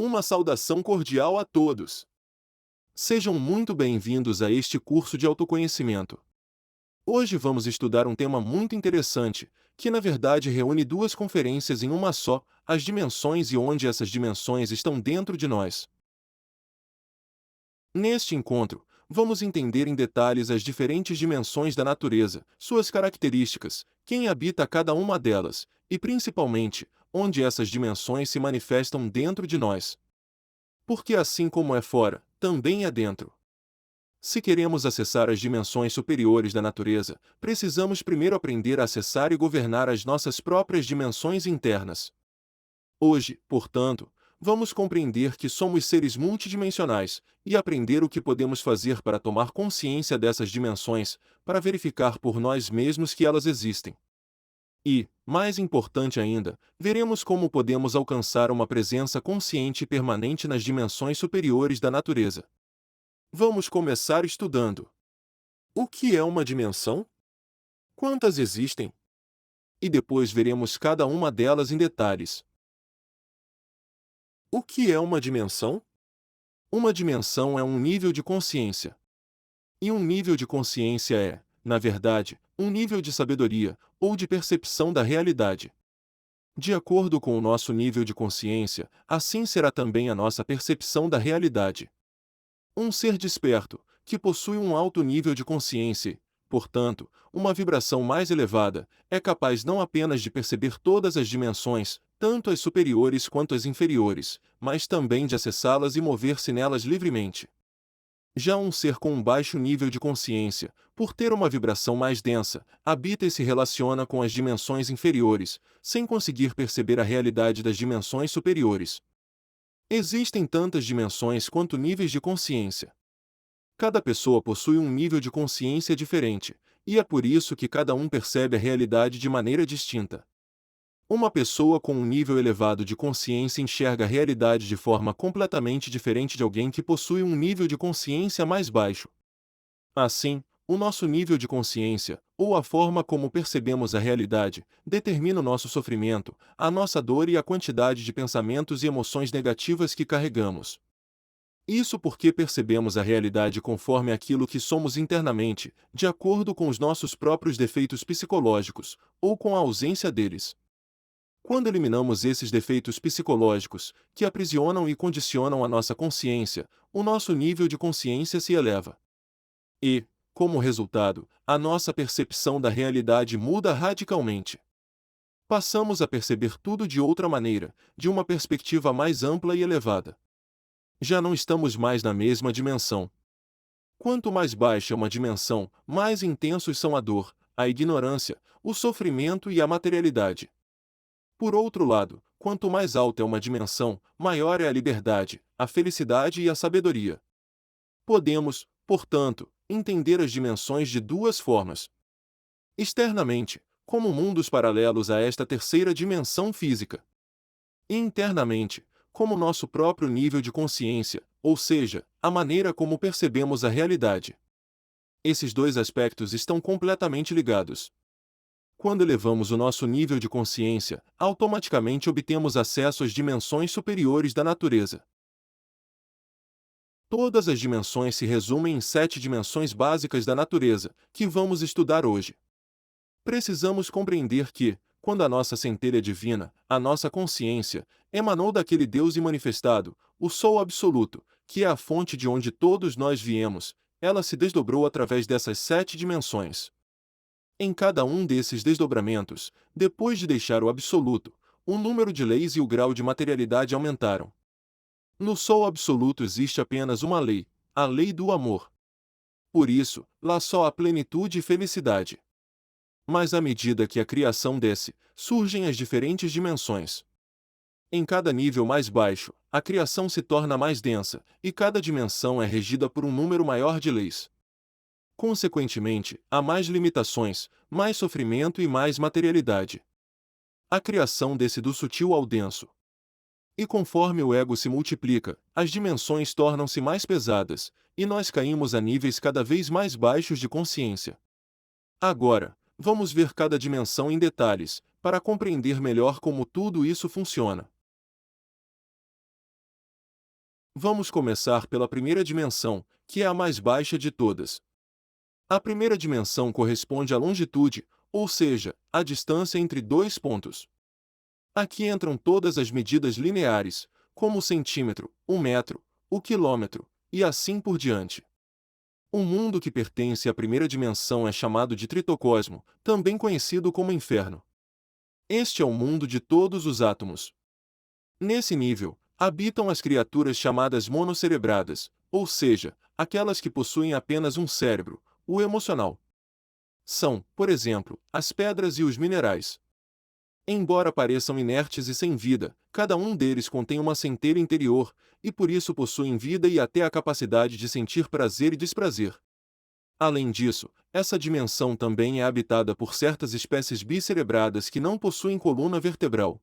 Uma saudação cordial a todos. Sejam muito bem-vindos a este curso de autoconhecimento. Hoje vamos estudar um tema muito interessante, que na verdade reúne duas conferências em uma só: as dimensões e onde essas dimensões estão dentro de nós. Neste encontro, vamos entender em detalhes as diferentes dimensões da natureza, suas características, quem habita cada uma delas, e principalmente, onde essas dimensões se manifestam dentro de nós. Porque assim como é fora, também é dentro. Se queremos acessar as dimensões superiores da natureza, precisamos primeiro aprender a acessar e governar as nossas próprias dimensões internas. Hoje, portanto, vamos compreender que somos seres multidimensionais e aprender o que podemos fazer para tomar consciência dessas dimensões, para verificar por nós mesmos que elas existem. E, mais importante ainda, veremos como podemos alcançar uma presença consciente e permanente nas dimensões superiores da natureza. Vamos começar estudando. O que é uma dimensão? Quantas existem? E depois veremos cada uma delas em detalhes. O que é uma dimensão? Uma dimensão é um nível de consciência. E um nível de consciência é, na verdade, um nível de sabedoria, ou de percepção da realidade. De acordo com o nosso nível de consciência, assim será também a nossa percepção da realidade. Um ser desperto, que possui um alto nível de consciência, portanto, uma vibração mais elevada, é capaz não apenas de perceber todas as dimensões, tanto as superiores quanto as inferiores, mas também de acessá-las e mover-se nelas livremente. Já um ser com um baixo nível de consciência, por ter uma vibração mais densa, habita e se relaciona com as dimensões inferiores, sem conseguir perceber a realidade das dimensões superiores. Existem tantas dimensões quanto níveis de consciência. Cada pessoa possui um nível de consciência diferente, e é por isso que cada um percebe a realidade de maneira distinta. Uma pessoa com um nível elevado de consciência enxerga a realidade de forma completamente diferente de alguém que possui um nível de consciência mais baixo. Assim, o nosso nível de consciência, ou a forma como percebemos a realidade, determina o nosso sofrimento, a nossa dor e a quantidade de pensamentos e emoções negativas que carregamos. Isso porque percebemos a realidade conforme aquilo que somos internamente, de acordo com os nossos próprios defeitos psicológicos, ou com a ausência deles. Quando eliminamos esses defeitos psicológicos, que aprisionam e condicionam a nossa consciência, o nosso nível de consciência se eleva. E, como resultado, a nossa percepção da realidade muda radicalmente. Passamos a perceber tudo de outra maneira, de uma perspectiva mais ampla e elevada. Já não estamos mais na mesma dimensão. Quanto mais baixa é uma dimensão, mais intensos são a dor, a ignorância, o sofrimento e a materialidade. Por outro lado, quanto mais alta é uma dimensão, maior é a liberdade, a felicidade e a sabedoria. Podemos, portanto, entender as dimensões de duas formas. Externamente, como mundos paralelos a esta terceira dimensão física. E internamente, como nosso próprio nível de consciência, ou seja, a maneira como percebemos a realidade. Esses dois aspectos estão completamente ligados. Quando elevamos o nosso nível de consciência, automaticamente obtemos acesso às dimensões superiores da natureza. Todas as dimensões se resumem em 7 dimensões básicas da natureza, que vamos estudar hoje. Precisamos compreender que, quando a nossa centelha divina, a nossa consciência, emanou daquele Deus imanifestado, o Sol absoluto, que é a fonte de onde todos nós viemos, ela se desdobrou através dessas 7 dimensões. Em cada um desses desdobramentos, depois de deixar o absoluto, o número de leis e o grau de materialidade aumentaram. No Sol absoluto existe apenas uma lei, a lei do amor. Por isso, lá só há plenitude e felicidade. Mas à medida que a criação desce, surgem as diferentes dimensões. Em cada nível mais baixo, a criação se torna mais densa, e cada dimensão é regida por um número maior de leis. Consequentemente, há mais limitações, mais sofrimento e mais materialidade. A criação desce do sutil ao denso. E conforme o ego se multiplica, as dimensões tornam-se mais pesadas, e nós caímos a níveis cada vez mais baixos de consciência. Agora, vamos ver cada dimensão em detalhes, para compreender melhor como tudo isso funciona. Vamos começar pela primeira dimensão, que é a mais baixa de todas. A primeira dimensão corresponde à longitude, ou seja, a distância entre dois pontos. Aqui entram todas as medidas lineares, como o centímetro, o metro, o quilômetro, e assim por diante. O mundo que pertence à primeira dimensão é chamado de tritocosmo, também conhecido como inferno. Este é o mundo de todos os átomos. Nesse nível, habitam as criaturas chamadas monocerebradas, ou seja, aquelas que possuem apenas um cérebro, o emocional. São, por exemplo, as pedras e os minerais. Embora pareçam inertes e sem vida, cada um deles contém uma centelha interior, e por isso possuem vida e até a capacidade de sentir prazer e desprazer. Além disso, essa dimensão também é habitada por certas espécies bicerebradas que não possuem coluna vertebral.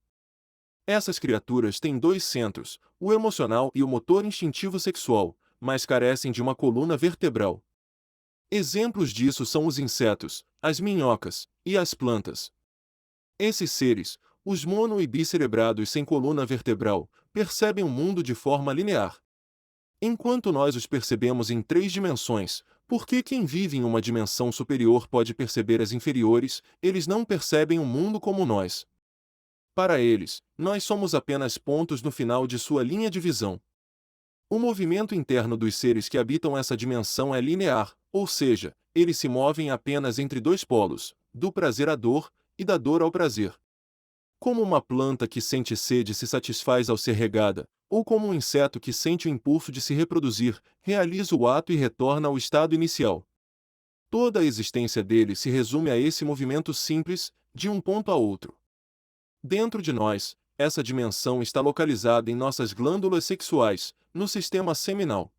Essas criaturas têm dois centros, o emocional e o motor instintivo sexual, mas carecem de uma coluna vertebral. Exemplos disso são os insetos, as minhocas e as plantas. Esses seres, os mono- e bicerebrados sem coluna vertebral, percebem o mundo de forma linear. Enquanto nós os percebemos em três dimensões, por que quem vive em uma dimensão superior pode perceber as inferiores? Eles não percebem o mundo como nós. Para eles, nós somos apenas pontos no final de sua linha de visão. O movimento interno dos seres que habitam essa dimensão é linear, ou seja, eles se movem apenas entre dois polos, do prazer à dor, e da dor ao prazer. Como uma planta que sente sede se satisfaz ao ser regada, ou como um inseto que sente o impulso de se reproduzir, realiza o ato e retorna ao estado inicial. Toda a existência dele se resume a esse movimento simples, de um ponto a outro. Dentro de nós, essa dimensão está localizada em nossas glândulas sexuais, no sistema seminal.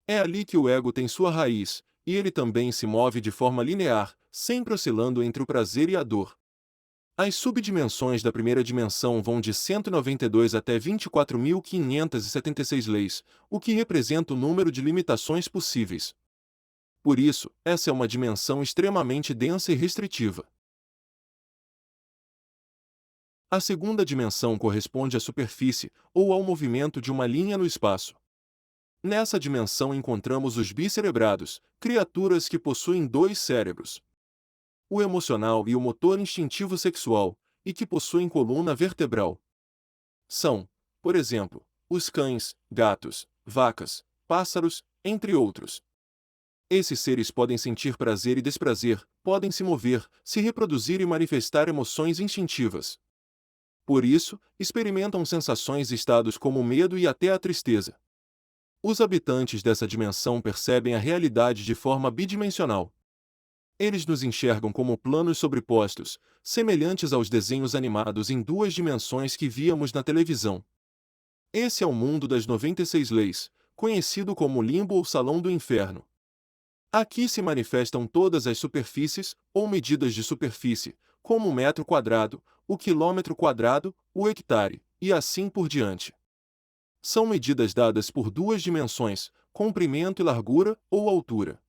É ali que o ego tem sua raiz, e ele também se move de forma linear, sempre oscilando entre o prazer e a dor. As subdimensões da primeira dimensão vão de 192 até 24.576 leis, o que representa o número de limitações possíveis. Por isso, essa é uma dimensão extremamente densa e restritiva. A segunda dimensão corresponde à superfície, ou ao movimento de uma linha no espaço. Nessa dimensão encontramos os bicerebrados, criaturas que possuem dois cérebros, o emocional e o motor instintivo sexual, e que possuem coluna vertebral. São, por exemplo, os cães, gatos, vacas, pássaros, entre outros. Esses seres podem sentir prazer e desprazer, podem se mover, se reproduzir e manifestar emoções instintivas. Por isso, experimentam sensações e estados como o medo e até a tristeza. Os habitantes dessa dimensão percebem a realidade de forma bidimensional. Eles nos enxergam como planos sobrepostos, semelhantes aos desenhos animados em duas dimensões que víamos na televisão. Esse é o mundo das 96 leis, conhecido como limbo ou salão do inferno. Aqui se manifestam todas as superfícies, ou medidas de superfície, como o metro quadrado, o quilômetro quadrado, o hectare, e assim por diante. São medidas dadas por duas dimensões, comprimento e largura, ou altura.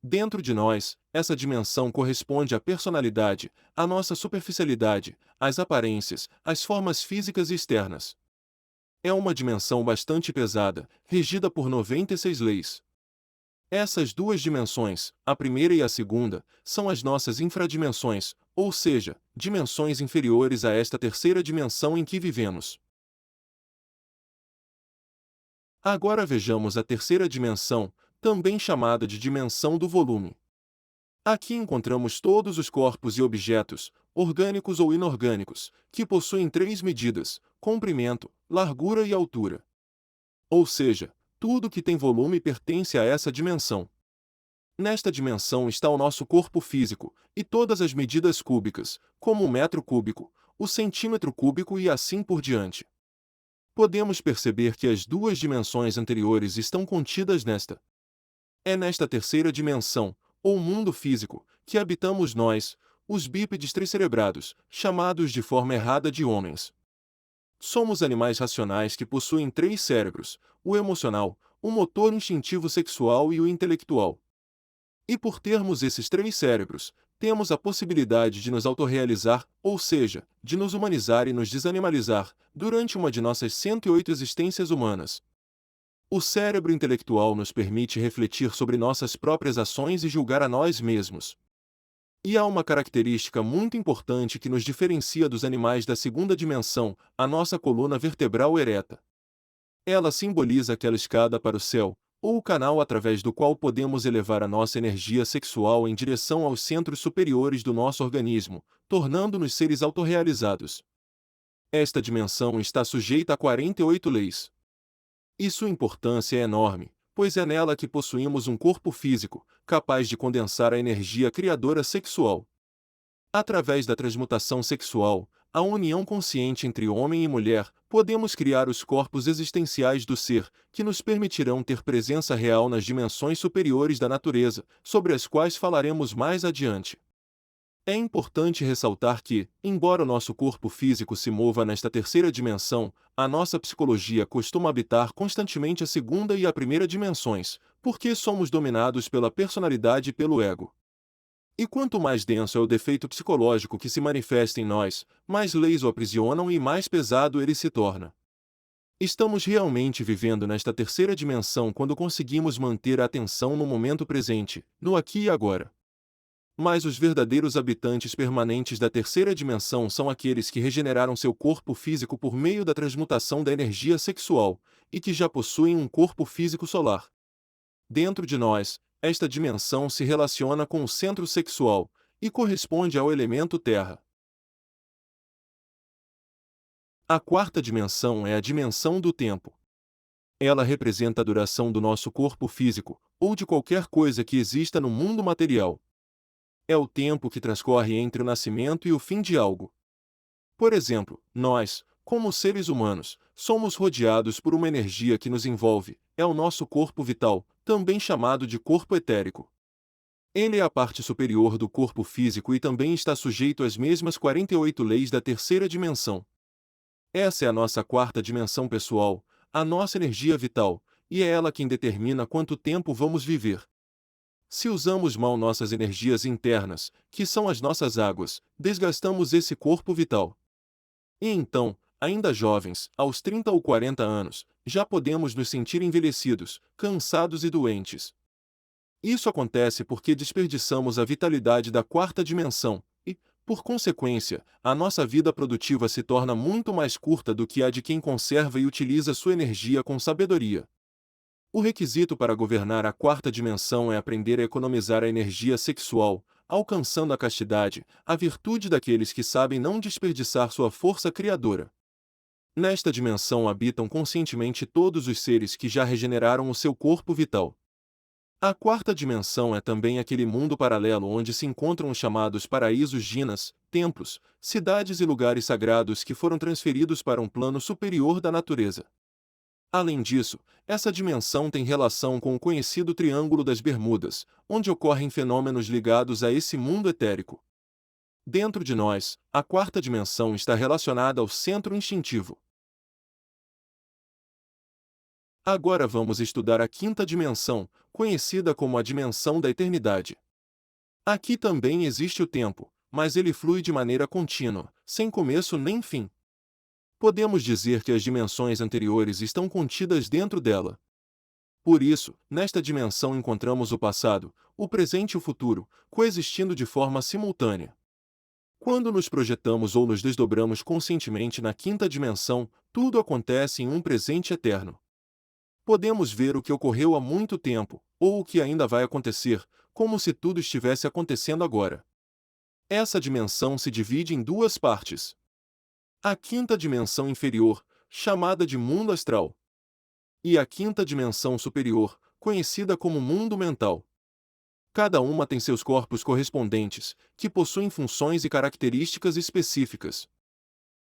Dentro de nós, essa dimensão corresponde à personalidade, à nossa superficialidade, às aparências, às formas físicas e externas. É uma dimensão bastante pesada, regida por 96 leis. Essas duas dimensões, a primeira e a segunda, são as nossas infradimensões, ou seja, dimensões inferiores a esta terceira dimensão em que vivemos. Agora vejamos a terceira dimensão, também chamada de dimensão do volume. Aqui encontramos todos os corpos e objetos, orgânicos ou inorgânicos, que possuem três medidas: comprimento, largura e altura. Ou seja, tudo que tem volume pertence a essa dimensão. Nesta dimensão está o nosso corpo físico, e todas as medidas cúbicas, como o metro cúbico, o centímetro cúbico e assim por diante. Podemos perceber que as duas dimensões anteriores estão contidas nesta. É nesta terceira dimensão, ou mundo físico, que habitamos nós, os bípedes tricerebrados, chamados de forma errada de homens. Somos animais racionais que possuem três cérebros: o emocional, o motor instintivo sexual e o intelectual. E por termos esses três cérebros, temos a possibilidade de nos autorrealizar, ou seja, de nos humanizar e nos desanimalizar, durante uma de nossas 108 existências humanas. O cérebro intelectual nos permite refletir sobre nossas próprias ações e julgar a nós mesmos. E há uma característica muito importante que nos diferencia dos animais da segunda dimensão, a nossa coluna vertebral ereta. Ela simboliza aquela escada para o céu, ou o canal através do qual podemos elevar a nossa energia sexual em direção aos centros superiores do nosso organismo, tornando-nos seres autorrealizados. Esta dimensão está sujeita a 48 leis. E sua importância é enorme, pois é nela que possuímos um corpo físico, capaz de condensar a energia criadora sexual. Através da transmutação sexual, a união consciente entre homem e mulher, podemos criar os corpos existenciais do ser, que nos permitirão ter presença real nas dimensões superiores da natureza, sobre as quais falaremos mais adiante. É importante ressaltar que, embora o nosso corpo físico se mova nesta terceira dimensão, a nossa psicologia costuma habitar constantemente a segunda e a primeira dimensões, porque somos dominados pela personalidade e pelo ego. E quanto mais denso é o defeito psicológico que se manifesta em nós, mais leis o aprisionam e mais pesado ele se torna. Estamos realmente vivendo nesta terceira dimensão quando conseguimos manter a atenção no momento presente, no aqui e agora. Mas os verdadeiros habitantes permanentes da terceira dimensão são aqueles que regeneraram seu corpo físico por meio da transmutação da energia sexual, e que já possuem um corpo físico solar. Dentro de nós, esta dimensão se relaciona com o centro sexual, e corresponde ao elemento terra. A quarta dimensão é a dimensão do tempo. Ela representa a duração do nosso corpo físico, ou de qualquer coisa que exista no mundo material. É o tempo que transcorre entre o nascimento e o fim de algo. Por exemplo, nós, como seres humanos, somos rodeados por uma energia que nos envolve, é o nosso corpo vital, também chamado de corpo etérico. Ele é a parte superior do corpo físico e também está sujeito às mesmas 48 leis da terceira dimensão. Essa é a nossa quarta dimensão pessoal, a nossa energia vital, e é ela quem determina quanto tempo vamos viver. Se usamos mal nossas energias internas, que são as nossas águas, desgastamos esse corpo vital. E então, ainda jovens, aos 30 ou 40 anos, já podemos nos sentir envelhecidos, cansados e doentes. Isso acontece porque desperdiçamos a vitalidade da quarta dimensão, e, por consequência, a nossa vida produtiva se torna muito mais curta do que a de quem conserva e utiliza sua energia com sabedoria. O requisito para governar a quarta dimensão é aprender a economizar a energia sexual, alcançando a castidade, a virtude daqueles que sabem não desperdiçar sua força criadora. Nesta dimensão habitam conscientemente todos os seres que já regeneraram o seu corpo vital. A quarta dimensão é também aquele mundo paralelo onde se encontram os chamados paraísos jinas, templos, cidades e lugares sagrados que foram transferidos para um plano superior da natureza. Além disso, essa dimensão tem relação com o conhecido Triângulo das Bermudas, onde ocorrem fenômenos ligados a esse mundo etérico. Dentro de nós, a quarta dimensão está relacionada ao centro instintivo. Agora vamos estudar a quinta dimensão, conhecida como a dimensão da eternidade. Aqui também existe o tempo, mas ele flui de maneira contínua, sem começo nem fim. Podemos dizer que as dimensões anteriores estão contidas dentro dela. Por isso, nesta dimensão encontramos o passado, o presente e o futuro, coexistindo de forma simultânea. Quando nos projetamos ou nos desdobramos conscientemente na quinta dimensão, tudo acontece em um presente eterno. Podemos ver o que ocorreu há muito tempo, ou o que ainda vai acontecer, como se tudo estivesse acontecendo agora. Essa dimensão se divide em duas partes. A quinta dimensão inferior, chamada de mundo astral, e a quinta dimensão superior, conhecida como mundo mental. Cada uma tem seus corpos correspondentes, que possuem funções e características específicas.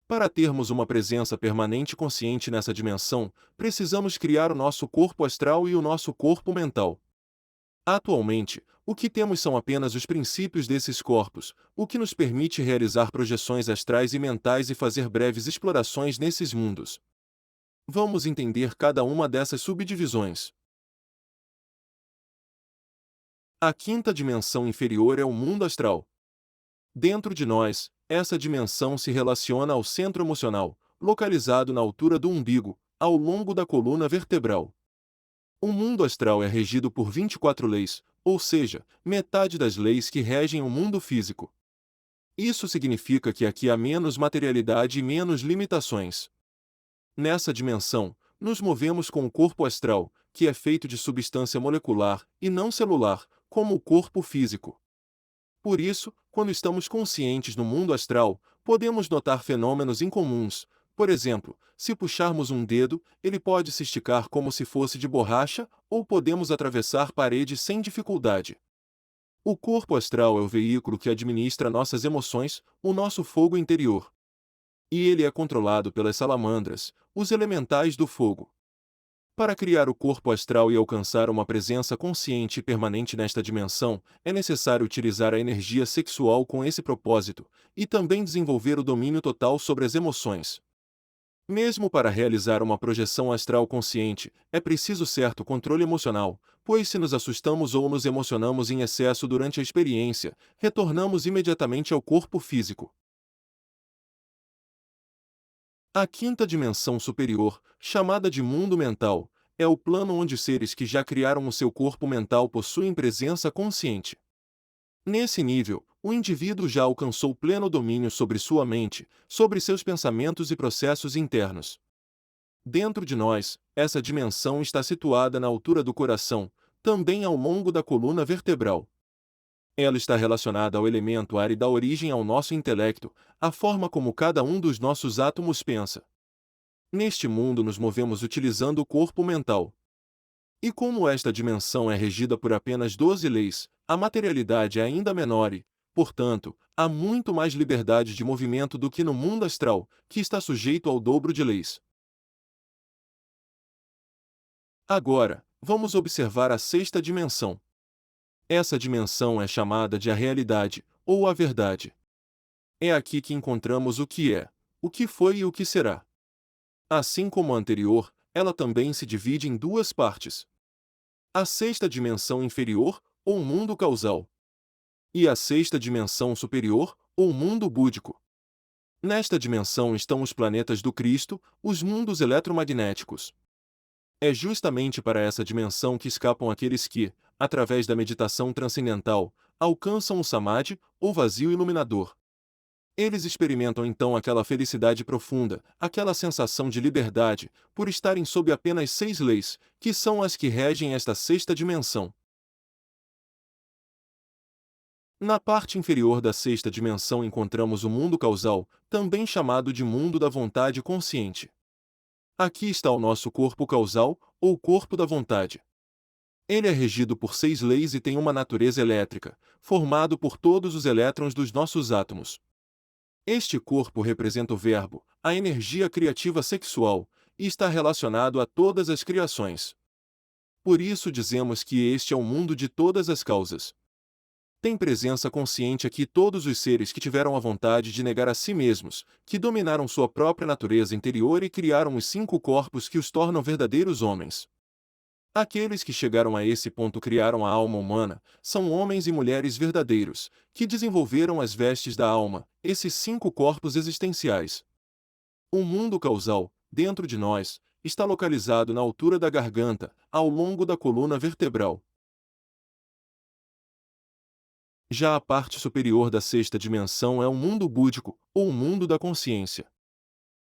Para termos uma presença permanente e consciente nessa dimensão, precisamos criar o nosso corpo astral e o nosso corpo mental. Atualmente, o que temos são apenas os princípios desses corpos, o que nos permite realizar projeções astrais e mentais e fazer breves explorações nesses mundos. Vamos entender cada uma dessas subdivisões. A quinta dimensão inferior é o mundo astral. Dentro de nós, essa dimensão se relaciona ao centro emocional, localizado na altura do umbigo, ao longo da coluna vertebral. O mundo astral é regido por 24 leis, ou seja, metade das leis que regem o mundo físico. Isso significa que aqui há menos materialidade e menos limitações. Nessa dimensão, nos movemos com o corpo astral, que é feito de substância molecular e não celular, como o corpo físico. Por isso, quando estamos conscientes no mundo astral, podemos notar fenômenos incomuns. Por exemplo, se puxarmos um dedo, ele pode se esticar como se fosse de borracha, ou podemos atravessar paredes sem dificuldade. O corpo astral é o veículo que administra nossas emoções, o nosso fogo interior. E ele é controlado pelas salamandras, os elementais do fogo. Para criar o corpo astral e alcançar uma presença consciente e permanente nesta dimensão, é necessário utilizar a energia sexual com esse propósito, e também desenvolver o domínio total sobre as emoções. Mesmo para realizar uma projeção astral consciente, é preciso certo controle emocional, pois se nos assustamos ou nos emocionamos em excesso durante a experiência, retornamos imediatamente ao corpo físico. A quinta dimensão superior, chamada de mundo mental, é o plano onde seres que já criaram o seu corpo mental possuem presença consciente. Nesse nível, o indivíduo já alcançou pleno domínio sobre sua mente, sobre seus pensamentos e processos internos. Dentro de nós, essa dimensão está situada na altura do coração, também ao longo da coluna vertebral. Ela está relacionada ao elemento ar e dá origem ao nosso intelecto, a forma como cada um dos nossos átomos pensa. Neste mundo nos movemos utilizando o corpo mental. E como esta dimensão é regida por apenas 12 leis, a materialidade é ainda menor e, portanto, há muito mais liberdade de movimento do que no mundo astral, que está sujeito ao dobro de leis. Agora, vamos observar a sexta dimensão. Essa dimensão é chamada de a realidade, ou a verdade. É aqui que encontramos o que é, o que foi e o que será. Assim como a anterior, ela também se divide em duas partes. A sexta dimensão inferior, ou mundo causal. E a sexta dimensão superior, ou mundo búdico. Nesta dimensão estão os planetas do Cristo, os mundos eletromagnéticos. É justamente para essa dimensão que escapam aqueles que, através da meditação transcendental, alcançam o samadhi, ou vazio iluminador. Eles experimentam então aquela felicidade profunda, aquela sensação de liberdade, por estarem sob apenas 6 leis, que são as que regem esta sexta dimensão. Na parte inferior da sexta dimensão encontramos o mundo causal, também chamado de mundo da vontade consciente. Aqui está o nosso corpo causal, ou corpo da vontade. Ele é regido por 6 leis e tem uma natureza elétrica, formado por todos os elétrons dos nossos átomos. Este corpo representa o verbo, a energia criativa sexual, e está relacionado a todas as criações. Por isso dizemos que este é o mundo de todas as causas. Tem presença consciente aqui todos os seres que tiveram a vontade de negar a si mesmos, que dominaram sua própria natureza interior e criaram os 5 corpos que os tornam verdadeiros homens. Aqueles que chegaram a esse ponto criaram a alma humana, são homens e mulheres verdadeiros, que desenvolveram as vestes da alma, esses 5 corpos existenciais. O mundo causal, dentro de nós, está localizado na altura da garganta, ao longo da coluna vertebral. Já a parte superior da sexta dimensão é o mundo búdico, ou o mundo da consciência.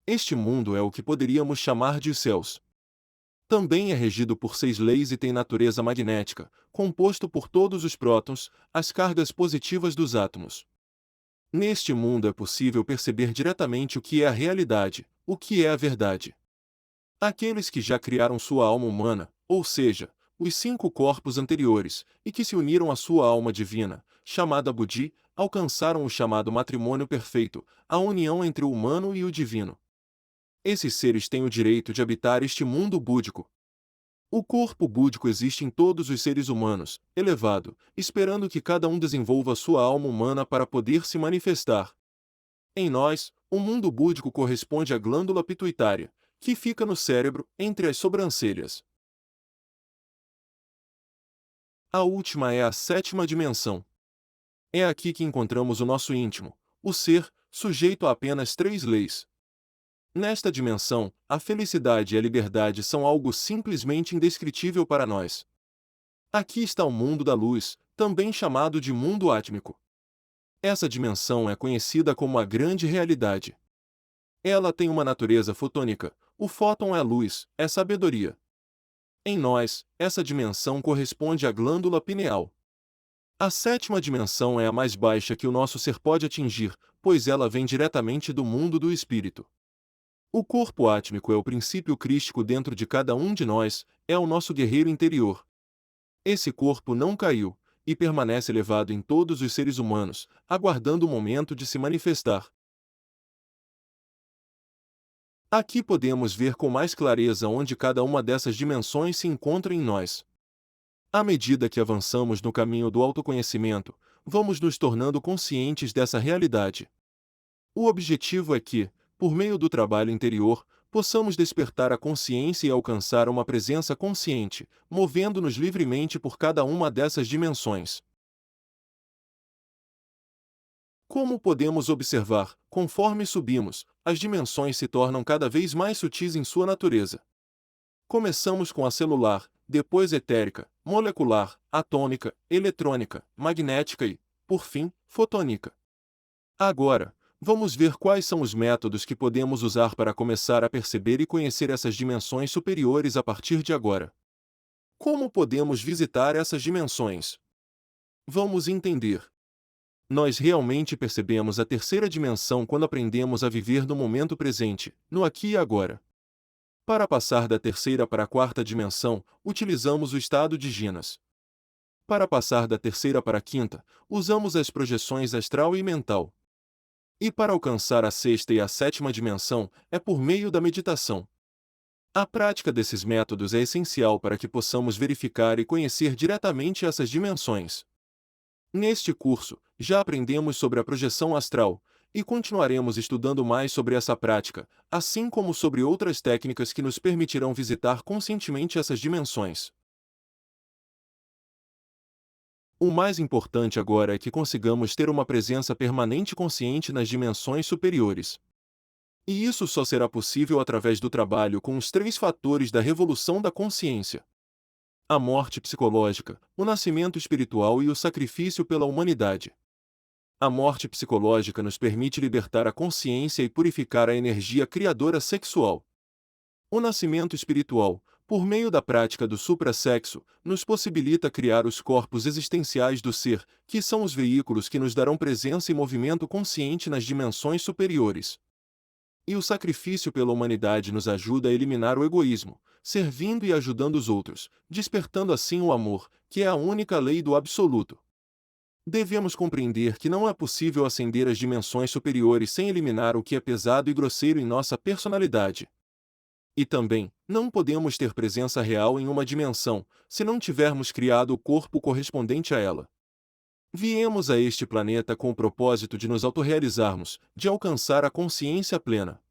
Este mundo é o que poderíamos chamar de os céus. Também é regido por 6 leis e tem natureza magnética, composto por todos os prótons, as cargas positivas dos átomos. Neste mundo é possível perceber diretamente o que é a realidade, o que é a verdade. Aqueles que já criaram sua alma humana, ou seja, os 5 corpos anteriores, e que se uniram à sua alma divina, chamada Budi, alcançaram o chamado matrimônio perfeito, a união entre o humano e o divino. Esses seres têm o direito de habitar este mundo búdico. O corpo búdico existe em todos os seres humanos, elevado, esperando que cada um desenvolva sua alma humana para poder se manifestar. Em nós, o mundo búdico corresponde à glândula pituitária, que fica no cérebro, entre as sobrancelhas. A última é a sétima dimensão. É aqui que encontramos o nosso íntimo, o ser, sujeito a apenas 3 leis. Nesta dimensão, a felicidade e a liberdade são algo simplesmente indescritível para nós. Aqui está o mundo da luz, também chamado de mundo átmico. Essa dimensão é conhecida como a grande realidade. Ela tem uma natureza fotônica, o fóton é luz, é sabedoria. Em nós, essa dimensão corresponde à glândula pineal. A sétima dimensão é a mais baixa que o nosso ser pode atingir, pois ela vem diretamente do mundo do espírito. O corpo átmico é o princípio crístico dentro de cada um de nós, é o nosso guerreiro interior. Esse corpo não caiu, e permanece elevado em todos os seres humanos, aguardando o momento de se manifestar. Aqui podemos ver com mais clareza onde cada uma dessas dimensões se encontra em nós. À medida que avançamos no caminho do autoconhecimento, vamos nos tornando conscientes dessa realidade. O objetivo é que, por meio do trabalho interior, possamos despertar a consciência e alcançar uma presença consciente, movendo-nos livremente por cada uma dessas dimensões. Como podemos observar, conforme subimos, as dimensões se tornam cada vez mais sutis em sua natureza. Começamos com a celular, depois etérica, molecular, atômica, eletrônica, magnética e, por fim, fotônica. Agora, vamos ver quais são os métodos que podemos usar para começar a perceber e conhecer essas dimensões superiores a partir de agora. Como podemos visitar essas dimensões? Vamos entender. Nós realmente percebemos a terceira dimensão quando aprendemos a viver no momento presente, no aqui e agora. Para passar da terceira para a quarta dimensão, utilizamos o estado de Ginas. Para passar da terceira para a quinta, usamos as projeções astral e mental. E para alcançar a sexta e a sétima dimensão, é por meio da meditação. A prática desses métodos é essencial para que possamos verificar e conhecer diretamente essas dimensões. Neste curso, já aprendemos sobre a projeção astral, e continuaremos estudando mais sobre essa prática, assim como sobre outras técnicas que nos permitirão visitar conscientemente essas dimensões. O mais importante agora é que consigamos ter uma presença permanente consciente nas dimensões superiores. E isso só será possível através do trabalho com os três fatores da revolução da consciência: a morte psicológica, o nascimento espiritual e o sacrifício pela humanidade. A morte psicológica nos permite libertar a consciência e purificar a energia criadora sexual. O nascimento espiritual, por meio da prática do suprassexo, nos possibilita criar os corpos existenciais do ser, que são os veículos que nos darão presença e movimento consciente nas dimensões superiores. E o sacrifício pela humanidade nos ajuda a eliminar o egoísmo, servindo e ajudando os outros, despertando assim o amor, que é a única lei do absoluto. Devemos compreender que não é possível ascender às dimensões superiores sem eliminar o que é pesado e grosseiro em nossa personalidade. E também, não podemos ter presença real em uma dimensão, se não tivermos criado o corpo correspondente a ela. Viemos a este planeta com o propósito de nos autorrealizarmos, de alcançar a consciência plena.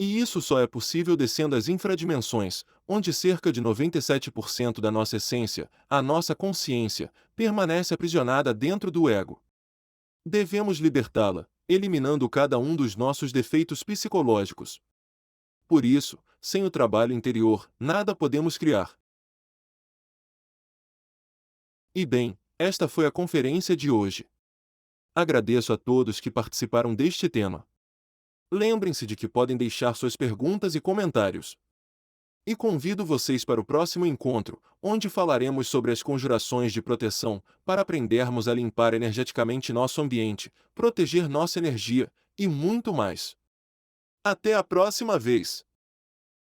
E isso só é possível descendo às infradimensões, onde cerca de 97% da nossa essência, a nossa consciência, permanece aprisionada dentro do ego. Devemos libertá-la, eliminando cada um dos nossos defeitos psicológicos. Por isso, sem o trabalho interior, nada podemos criar. E bem, esta foi a conferência de hoje. Agradeço a todos que participaram deste tema. Lembrem-se de que podem deixar suas perguntas e comentários. E convido vocês para o próximo encontro, onde falaremos sobre as conjurações de proteção, para aprendermos a limpar energeticamente nosso ambiente, proteger nossa energia, e muito mais. Até a próxima vez!